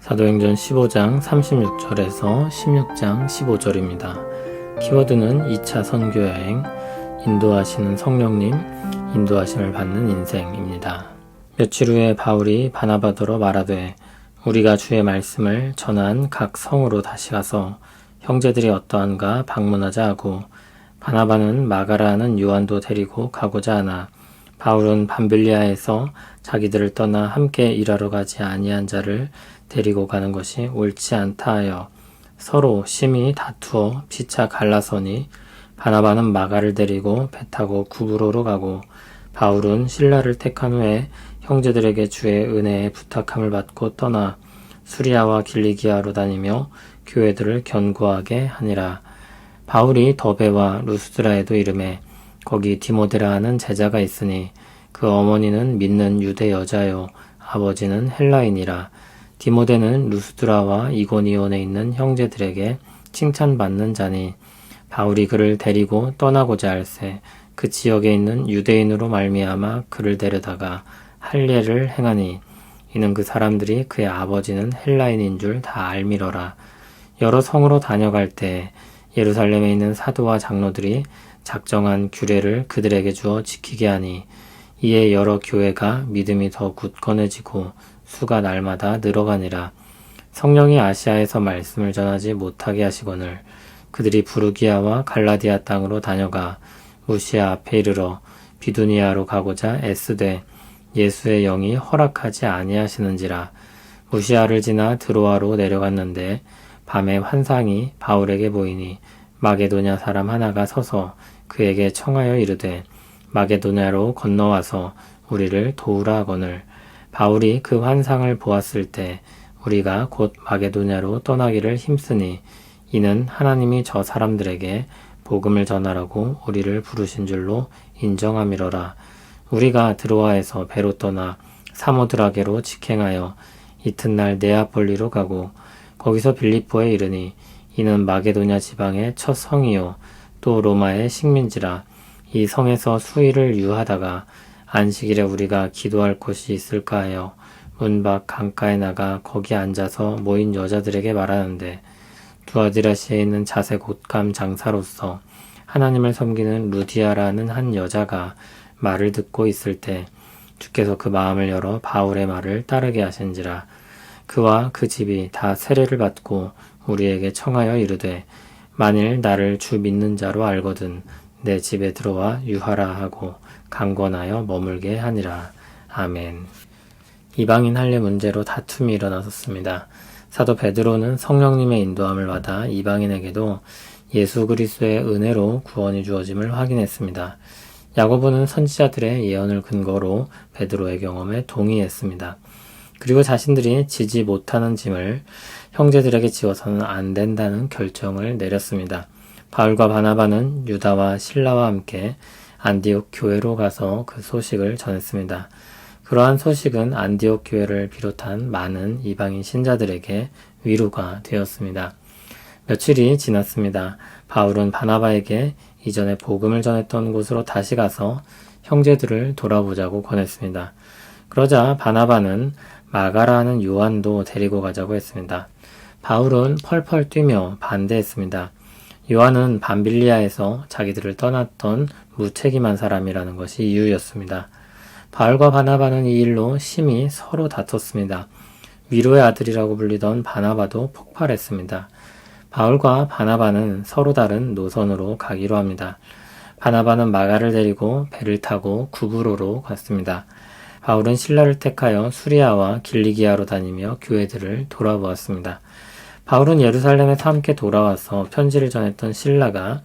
사도행전 15장 36절에서 16장 15절입니다. 키워드는 2차 선교여행, 인도하시는 성령님, 인도하심을 받는 인생입니다. 며칠 후에 바울이 바나바더러 말하되 우리가 주의 말씀을 전한 각 성으로 다시 가서 형제들이 어떠한가 방문하자 하고 바나바는 마가라 하는 요한도 데리고 가고자 하나 바울은 밤빌리아에서 자기들을 떠나 함께 일하러 가지 아니한 자를 데리고 가는 것이 옳지 않다 하여 서로 심히 다투어 피차 갈라서니 바나바는 마가를 데리고 배 타고 구브로로 가고 바울은 실라를 택한 후에 형제들에게 주의 은혜에 부탁함을 받고 떠나 수리아와 길리기아로 다니며 교회들을 견고하게 하니라. 바울이 더베와 루스드라에도 이르매 거기 디모데라 하는 제자가 있으니 그 어머니는 믿는 유대 여자요 아버지는 헬라인이라. 디모데는 루스드라와 이고니온에 있는 형제들에게 칭찬받는 자니 바울이 그를 데리고 떠나고자 할새 그 지역에 있는 유대인으로 말미암아 그를 데려다가 할례를 행하니 이는 그 사람들이 그의 아버지는 헬라인인 줄 다 알미러라. 여러 성으로 다녀갈 때 예루살렘에 있는 사도와 장로들이 작정한 규례를 그들에게 주어 지키게 하니 이에 여러 교회가 믿음이 더 굳건해지고 수가 날마다 늘어가니라. 성령이 아시아에서 말씀을 전하지 못하게 하시거늘 그들이 부르기아와 갈라디아 땅으로 다녀가 무시아 앞에 이르러 비두니아로 가고자 애쓰되 예수의 영이 허락하지 아니하시는지라. 무시아를 지나 드로아로 내려갔는데 밤에 환상이 바울에게 보이니 마게도냐 사람 하나가 서서 그에게 청하여 이르되 마게도냐로 건너와서 우리를 도우라 하거늘 바울이 그 환상을 보았을 때 우리가 곧 마게도냐로 떠나기를 힘쓰니 이는 하나님이 저 사람들에게 복음을 전하라고 우리를 부르신 줄로 인정함이로라. 우리가 드로아에서 배로 떠나 사모드라게로 직행하여 이튿날 네아폴리로 가고 거기서 빌립보에 이르니 이는 마게도냐 지방의 첫 성이요 또 로마의 식민지라. 이 성에서 수일을 유하다가 안식일에 우리가 기도할 곳이 있을까 하여 문 밖 강가에 나가 거기 앉아서 모인 여자들에게 말하는데 두아디라시에 있는 자색 옷감 장사로서 하나님을 섬기는 루디아라는 한 여자가 말을 듣고 있을 때 주께서 그 마음을 열어 바울의 말을 따르게 하신지라. 그와 그 집이 다 세례를 받고 우리에게 청하여 이르되 만일 나를 주 믿는 자로 알거든 내 집에 들어와 유하라 하고 강권하여 머물게 하니라. 아멘. 이방인 할례 문제로 다툼이 일어났었습니다. 사도 베드로는 성령님의 인도함을 받아 이방인에게도 예수 그리스도의 은혜로 구원이 주어짐을 확인했습니다. 야고보는 선지자들의 예언을 근거로 베드로의 경험에 동의했습니다. 그리고 자신들이 지지 못하는 짐을 형제들에게 지워서는 안 된다는 결정을 내렸습니다. 바울과 바나바는 유다와 실라와 함께 안디옥 교회로 가서 그 소식을 전했습니다. 그러한 소식은 안디옥 교회를 비롯한 많은 이방인 신자들에게 위로가 되었습니다. 며칠이 지났습니다. 바울은 바나바에게 이전에 복음을 전했던 곳으로 다시 가서 형제들을 돌아보자고 권했습니다. 그러자 바나바는 마가라 하는 요한도 데리고 가자고 했습니다. 바울은 펄펄 뛰며 반대했습니다. 요한은 밤빌리아에서 자기들을 떠났던 무책임한 사람이라는 것이 이유였습니다. 바울과 바나바는 이 일로 심히 서로 다퉜습니다. 위로의 아들이라고 불리던 바나바도 폭발했습니다. 바울과 바나바는 서로 다른 노선으로 가기로 합니다. 바나바는 마가를 데리고 배를 타고 구브로로 갔습니다. 바울은 실라를 택하여 수리아와 길리기아로 다니며 교회들을 돌아보았습니다. 바울은 예루살렘에서 함께 돌아와서 편지를 전했던 실라가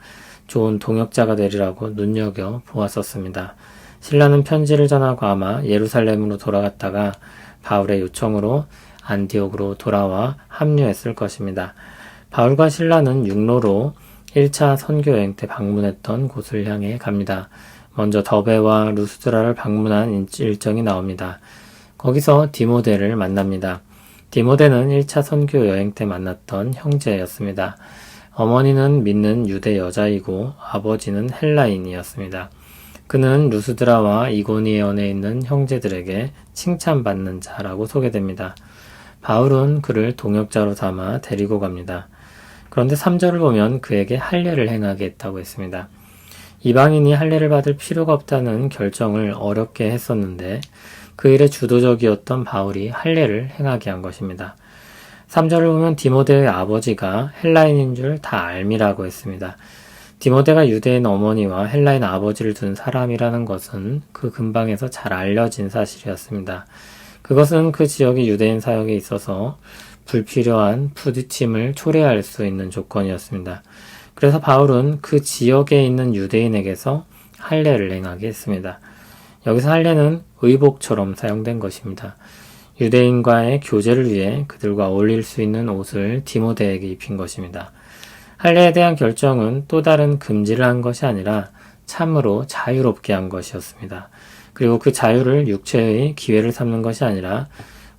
좋은 동역자가 되리라고 눈여겨 보았었습니다. 실라는 편지를 전하고 아마 예루살렘으로 돌아갔다가 바울의 요청으로 안디옥으로 돌아와 합류했을 것입니다. 바울과 실라는 육로로 1차 선교여행 때 방문했던 곳을 향해 갑니다. 먼저 더베와 루스드라를 방문한 일정이 나옵니다. 거기서 디모데를 만납니다. 디모데는 1차 선교 여행 때 만났던 형제였습니다. 어머니는 믿는 유대 여자이고 아버지는 헬라인이었습니다. 그는 루스드라와 이고니온에 있는 형제들에게 칭찬받는 자라고 소개됩니다. 바울은 그를 동역자로 삼아 데리고 갑니다. 그런데 3절을 보면 그에게 할례를 행하게 했다고 했습니다. 이방인이 할례를 받을 필요가 없다는 결정을 어렵게 했었는데 그 일에 주도적이었던 바울이 할례를 행하게 한 것입니다. 3절을 보면 디모데의 아버지가 헬라인인 줄 다 알미라고 했습니다. 디모데가 유대인 어머니와 헬라인 아버지를 둔 사람이라는 것은 그 근방에서 잘 알려진 사실이었습니다. 그것은 그 지역의 유대인 사역에 있어서 불필요한 부딪힘을 초래할 수 있는 조건이었습니다. 그래서 바울은 그 지역에 있는 유대인에게서 할례를 행하게 했습니다. 여기서 할례는 의복처럼 사용된 것입니다. 유대인과의 교제를 위해 그들과 어울릴 수 있는 옷을 디모데에게 입힌 것입니다. 할례에 대한 결정은 또 다른 금지를 한 것이 아니라 참으로 자유롭게 한 것이었습니다. 그리고 그 자유를 육체의 기회를 삼는 것이 아니라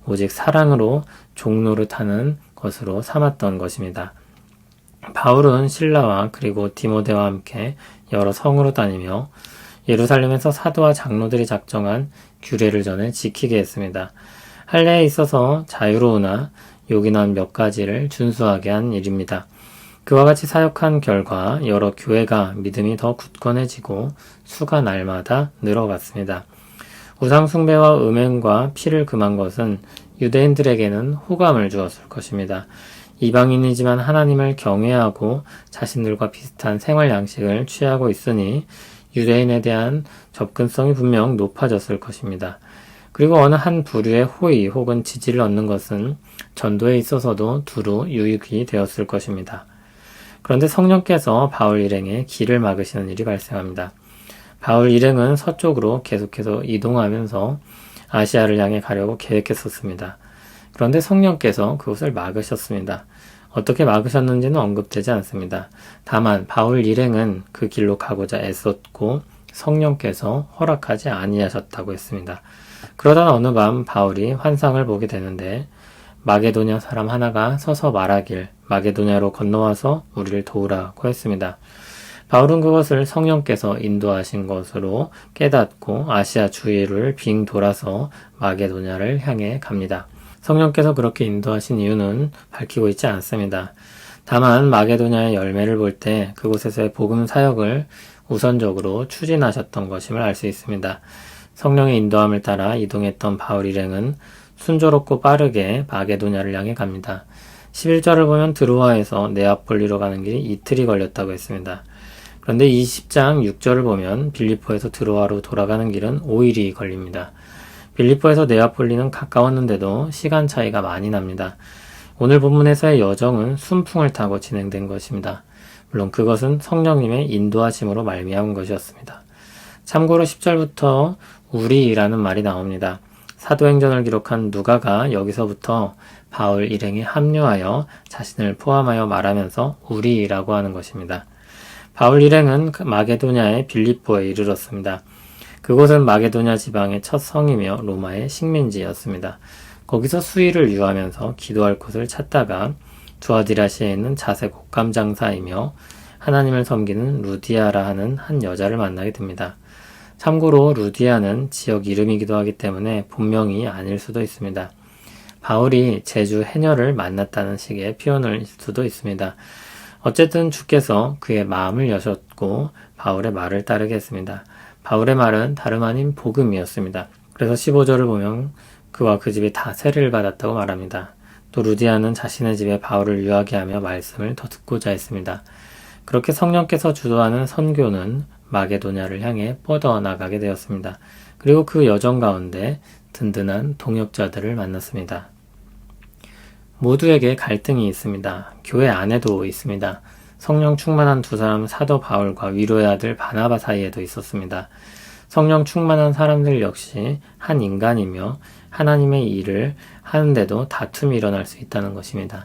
오직 사랑으로 종노릇하는 것으로 삼았던 것입니다. 바울은 신라와 그리고 디모데와 함께 여러 성으로 다니며 예루살렘에서 사도와 장로들이 작정한 규례를 전해 지키게 했습니다. 할례에 있어서 자유로우나 요긴한 몇 가지를 준수하게 한 일입니다. 그와 같이 사역한 결과 여러 교회가 믿음이 더 굳건해지고 수가 날마다 늘어갔습니다. 우상 숭배와 음행과 피를 금한 것은 유대인들에게는 호감을 주었을 것입니다. 이방인이지만 하나님을 경외하고 자신들과 비슷한 생활 양식을 취하고 있으니 유대인에 대한 접근성이 분명 높아졌을 것입니다. 그리고 어느 한 부류의 호의 혹은 지지를 얻는 것은 전도에 있어서도 두루 유익이 되었을 것입니다. 그런데 성령께서 바울 일행의 길을 막으시는 일이 발생합니다. 바울 일행은 서쪽으로 계속해서 이동하면서 아시아를 향해 가려고 계획했었습니다. 그런데 성령께서 그것을 막으셨습니다. 어떻게 막으셨는지는 언급되지 않습니다. 다만 바울 일행은 그 길로 가고자 애썼고 성령께서 허락하지 아니하셨다고 했습니다. 그러다 어느 밤 바울이 환상을 보게 되는데 마게도냐 사람 하나가 서서 말하길 마게도냐로 건너와서 우리를 도우라고 했습니다. 바울은 그것을 성령께서 인도하신 것으로 깨닫고 아시아 주위를 빙 돌아서 마게도냐를 향해 갑니다. 성령께서 그렇게 인도하신 이유는 밝히고 있지 않습니다. 다만 마게도냐의 열매를 볼 때 그곳에서의 복음 사역을 우선적으로 추진하셨던 것임을 알 수 있습니다. 성령의 인도함을 따라 이동했던 바울 일행은 순조롭고 빠르게 마게도냐를 향해 갑니다. 11절을 보면 드로아에서 네아폴리로 가는 길이 이틀이 걸렸다고 했습니다. 그런데 20장 6절을 보면 빌립보에서 드로아로 돌아가는 길은 5일이 걸립니다. 빌립보에서 네아폴리는 가까웠는데도 시간 차이가 많이 납니다. 오늘 본문에서의 여정은 순풍을 타고 진행된 것입니다. 물론 그것은 성령님의 인도하심으로 말미암은 것이었습니다. 참고로 10절부터 우리라는 말이 나옵니다. 사도행전을 기록한 누가가 여기서부터 바울 일행에 합류하여 자신을 포함하여 말하면서 우리라고 하는 것입니다. 바울 일행은 마게도냐의 빌립보에 이르렀습니다. 그곳은 마게도냐 지방의 첫 성이며 로마의 식민지였습니다. 거기서 수의를 유하면서 기도할 곳을 찾다가 두아디라시에 있는 자색 옷감 장사이며 하나님을 섬기는 루디아라 하는 한 여자를 만나게 됩니다. 참고로 루디아는 지역 이름이기도 하기 때문에 본명이 아닐 수도 있습니다. 바울이 제주 해녀를 만났다는 식의 표현일 수도 있습니다. 어쨌든 주께서 그의 마음을 여셨고 바울의 말을 따르게 했습니다. 바울의 말은 다름 아닌 복음이었습니다. 그래서 15절을 보면 그와 그 집이 다 세례를 받았다고 말합니다. 또 루디아는 자신의 집에 바울을 유하게 하며 말씀을 더 듣고자 했습니다. 그렇게 성령께서 주도하는 선교는 마게도냐를 향해 뻗어나가게 되었습니다. 그리고 그 여정 가운데 든든한 동역자들을 만났습니다. 모두에게 갈등이 있습니다. 교회 안에도 있습니다. 성령 충만한 두 사람 사도 바울과 위로의 아들 바나바 사이에도 있었습니다. 성령 충만한 사람들 역시 한 인간이며 하나님의 일을 하는데도 다툼이 일어날 수 있다는 것입니다.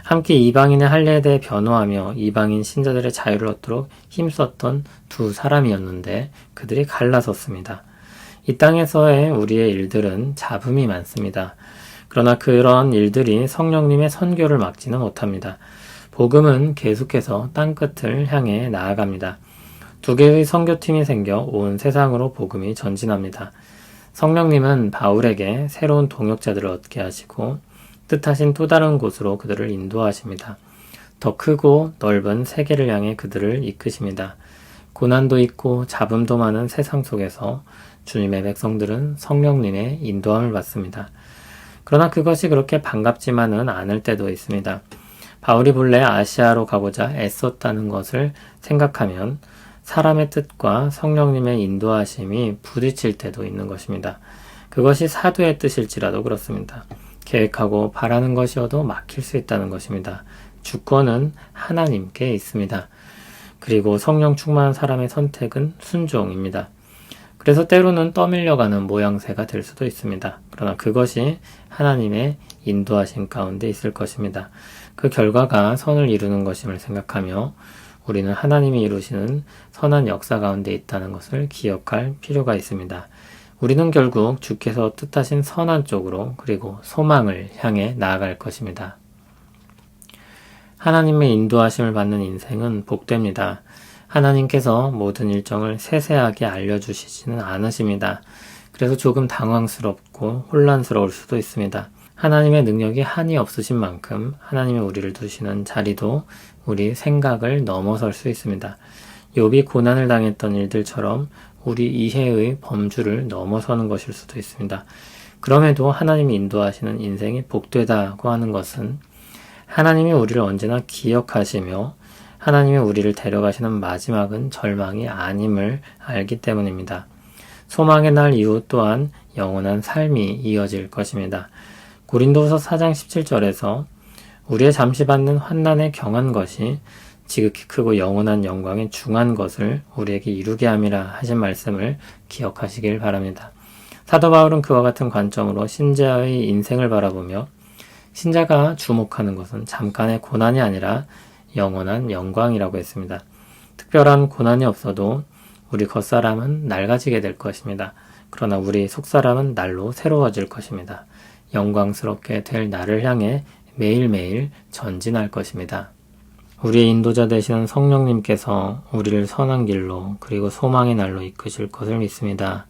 함께 이방인의 할례에 대해 변호하며 이방인 신자들의 자유를 얻도록 힘썼던 두 사람이었는데 그들이 갈라섰습니다. 이 땅에서의 우리의 일들은 잡음이 많습니다. 그러나 그런 일들이 성령님의 선교를 막지는 못합니다. 복음은 계속해서 땅끝을 향해 나아갑니다. 두 개의 선교팀이 생겨 온 세상으로 복음이 전진합니다. 성령님은 바울에게 새로운 동역자들을 얻게 하시고 뜻하신 또 다른 곳으로 그들을 인도하십니다. 더 크고 넓은 세계를 향해 그들을 이끄십니다. 고난도 있고 잡음도 많은 세상 속에서 주님의 백성들은 성령님의 인도함을 받습니다. 그러나 그것이 그렇게 반갑지만은 않을 때도 있습니다. 바울이 본래 아시아로 가고자 애썼다는 것을 생각하면 사람의 뜻과 성령님의 인도하심이 부딪힐 때도 있는 것입니다. 그것이 사도의 뜻일지라도 그렇습니다. 계획하고 바라는 것이어도 막힐 수 있다는 것입니다. 주권은 하나님께 있습니다. 그리고 성령 충만한 사람의 선택은 순종입니다. 그래서 때로는 떠밀려가는 모양새가 될 수도 있습니다. 그러나 그것이 하나님의 인도하심 가운데 있을 것입니다. 그 결과가 선을 이루는 것임을 생각하며 우리는 하나님이 이루시는 선한 역사 가운데 있다는 것을 기억할 필요가 있습니다. 우리는 결국 주께서 뜻하신 선한 쪽으로 그리고 소망을 향해 나아갈 것입니다. 하나님의 인도하심을 받는 인생은 복됩니다. 하나님께서 모든 일정을 세세하게 알려주시지는 않으십니다. 그래서 조금 당황스럽고 혼란스러울 수도 있습니다. 하나님의 능력이 한이 없으신 만큼 하나님의 우리를 두시는 자리도 우리 생각을 넘어설 수 있습니다. 욥이 고난을 당했던 일들처럼 우리 이해의 범주를 넘어서는 것일 수도 있습니다. 그럼에도 하나님이 인도하시는 인생이 복되다고 하는 것은 하나님이 우리를 언제나 기억하시며 하나님이 우리를 데려가시는 마지막은 절망이 아님을 알기 때문입니다. 소망의 날 이후 또한 영원한 삶이 이어질 것입니다. 고린도후서 4장 17절에서 우리의 잠시 받는 환난에 경한 것이 지극히 크고 영원한 영광에 중한 것을 우리에게 이루게 함이라 하신 말씀을 기억하시길 바랍니다. 사도 바울은 그와 같은 관점으로 신자의 인생을 바라보며 신자가 주목하는 것은 잠깐의 고난이 아니라 영원한 영광이라고 했습니다. 특별한 고난이 없어도 우리 겉사람은 낡아지게 될 것입니다. 그러나 우리 속사람은 날로 새로워질 것입니다. 영광스럽게 될 날을 향해 매일매일 전진할 것입니다. 우리의 인도자 되시는 성령님께서 우리를 선한 길로 그리고 소망의 날로 이끄실 것을 믿습니다.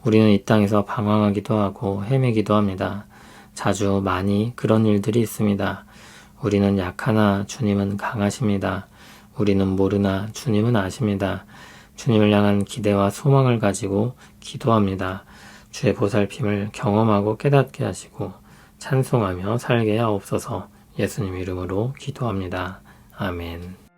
우리는 이 땅에서 방황하기도 하고 헤매기도 합니다. 자주 많이 그런 일들이 있습니다. 우리는 약하나 주님은 강하십니다. 우리는 모르나 주님은 아십니다. 주님을 향한 기대와 소망을 가지고 기도합니다. 주의 보살핌을 경험하고 깨닫게 하시고 찬송하며 살게 하옵소서. 예수님 이름으로 기도합니다. 아멘.